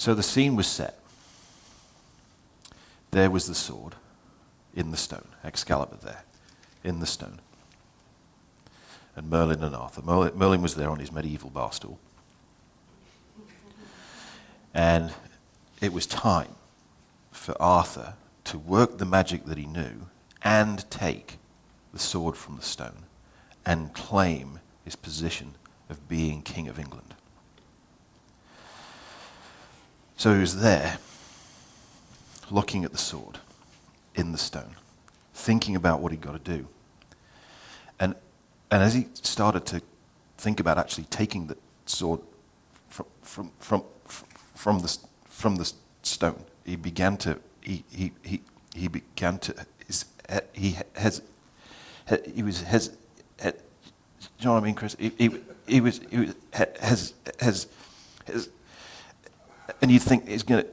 So the scene was set. There was the sword in the stone, Excalibur there, in the stone. And Merlin and Arthur. Merlin was there on his medieval bar stool. And it was time for Arthur to work the magic that he knew and take the sword from the stone and claim his position of being King of England. So he was there, looking at the sword in the stone, thinking about what he'd got to do. And as he started to think about actually taking the sword from the stone, he you know what I mean, Chris? And you think he's gonna,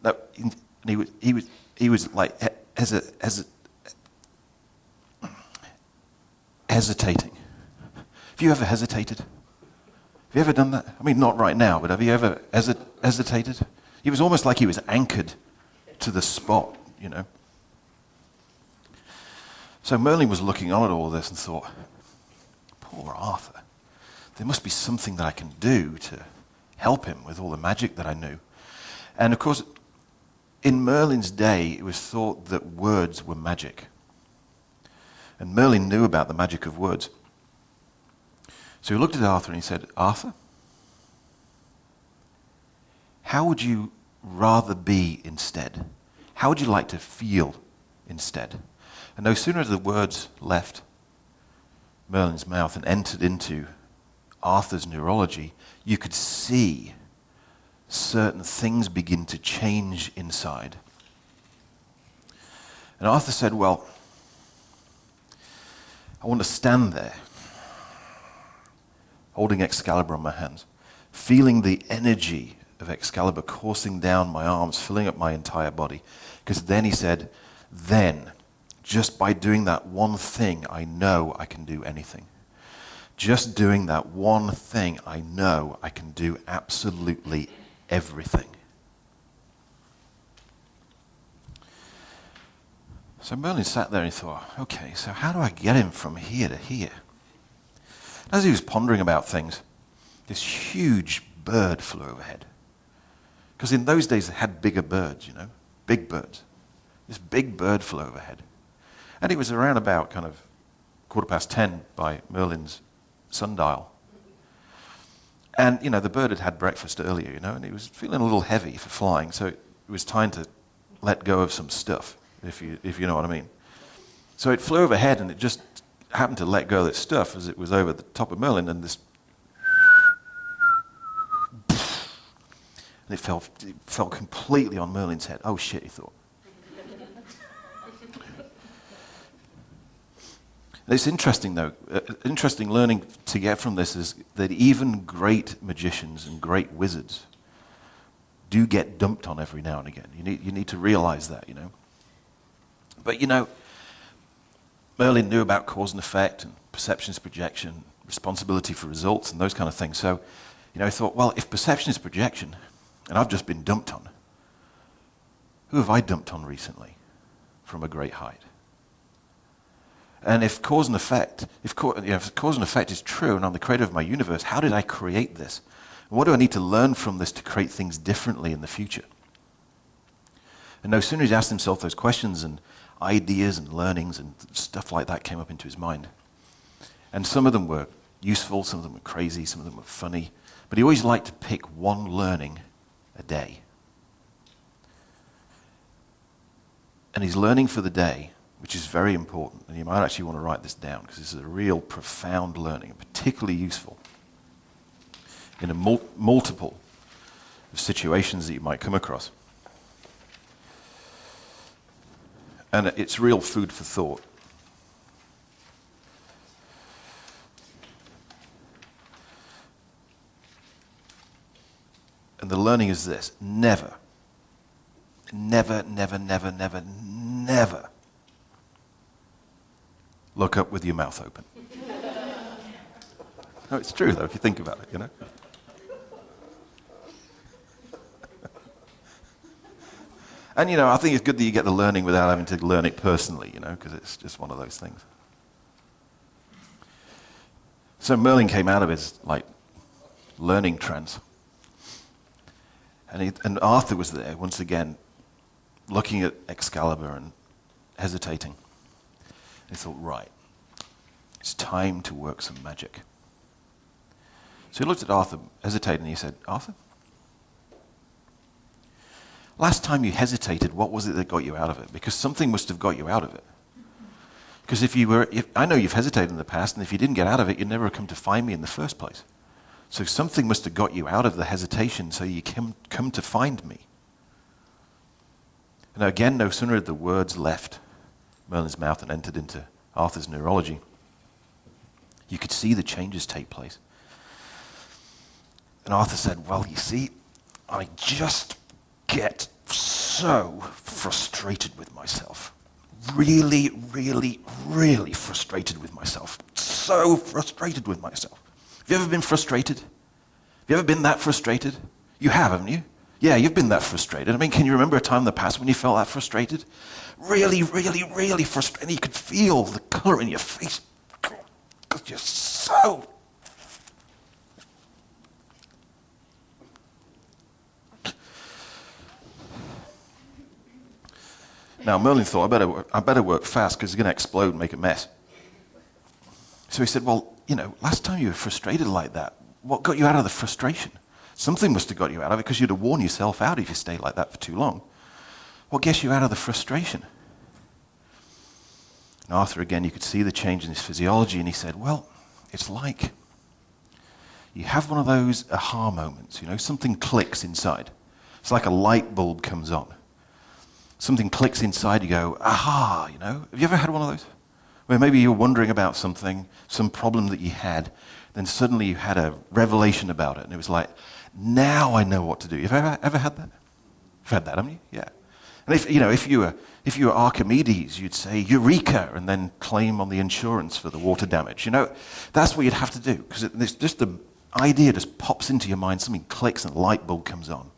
no, he was like hesitating. Have you ever hesitated? Have you ever done that? I mean, not right now, but have you ever hesitated? He was almost like he was anchored to the spot, you know. So Merlin was looking on at all this and thought, poor Arthur, there must be something that I can do to help him with all the magic that I knew. And of course, in Merlin's day, it was thought that words were magic. And Merlin knew about the magic of words. So he looked at Arthur and he said, Arthur, how would you rather be instead? How would you like to feel instead? And no sooner had the words left Merlin's mouth and entered into Arthur's neurology, you could see certain things begin to change inside. And Arthur said, well, I want to stand there, holding Excalibur on my hands, feeling the energy of Excalibur coursing down my arms, filling up my entire body. Because then he said, then, just by doing that one thing, I know I can do anything. Just doing that one thing, I know I can do absolutely everything. So Merlin sat there and he thought, okay, so how do I get him from here to here? As he was pondering about things, this huge bird flew overhead. Because in those days they had bigger birds, you know, big birds. This big bird flew overhead. And it was around about kind of 10:15 by Merlin's sundial. And, you know, the bird had had breakfast earlier, you know, and he was feeling a little heavy for flying, so it was time to let go of some stuff, if you know what I mean. So it flew overhead, and it just happened to let go of its stuff as it was over the top of Merlin, and this... And it fell completely on Merlin's head. Oh, shit, he thought. It's interesting, though. Interesting learning to get from this is that even great magicians and great wizards do get dumped on every now and again. You need to realize that, you know. But, you know, Merlin knew about cause and effect and perception is projection, responsibility for results and those kind of things. So, you know, he thought, well, if perception is projection and I've just been dumped on, who have I dumped on recently from a great height? And if cause and effect, if cause and effect is true and I'm the creator of my universe, how did I create this? And what do I need to learn from this to create things differently in the future? And no sooner as he asked himself those questions, and ideas and learnings and stuff like that came up into his mind. And some of them were useful, some of them were crazy, some of them were funny. But he always liked to pick one learning a day. And his learning for the day, which is very important, and you might actually want to write this down because this is a real profound learning, particularly useful in a multiple of situations that you might come across. And it's real food for thought. And the learning is this: never, never, never, never, never, never look up with your mouth open. No, it's true though, if you think about it, you know. And, I think it's good that you get the learning without having to learn it personally, because it's just one of those things. So Merlin came out of his, learning trance. And Arthur was there, once again, looking at Excalibur and hesitating. He thought, right, it's time to work some magic. So he looked at Arthur, hesitated, and he said, Arthur, last time you hesitated, what was it that got you out of it? Because something must have got you out of it. Because I know you've hesitated in the past, and if you didn't get out of it, you'd never have come to find me in the first place. So something must have got you out of the hesitation so you come to find me. And again, no sooner had the words left Merlin's mouth and entered into Arthur's neurology, you could see the changes take place. And Arthur said, well, you see, I just get so frustrated with myself. Really, really, really frustrated with myself. So frustrated with myself. Have you ever been frustrated? Have you ever been that frustrated? You have, haven't you? Yeah, you've been that frustrated. I mean, can you remember a time in the past when you felt that frustrated? Really, really, really frustrated. You could feel the color in your face because you're so... Now, Merlin thought, I better work fast because it's going to explode and make a mess. So he said, well, last time you were frustrated like that, what got you out of the frustration? Something must have got you out of it because you'd have worn yourself out if you stayed like that for too long. What gets you out of the frustration? And Arthur, again, you could see the change in his physiology, and he said, well, it's like you have one of those aha moments, something clicks inside. It's like a light bulb comes on. Something clicks inside, you go, aha, Have you ever had one of those? Where maybe you're wondering about something, some problem that you had, then suddenly you had a revelation about it, and it was like, now I know what to do. You've ever had that? You've had that, haven't you? Yeah. And if you were Archimedes, you'd say Eureka, and then claim on the insurance for the water damage. That's what you'd have to do, because it's just the idea just pops into your mind, something clicks and a light bulb comes on.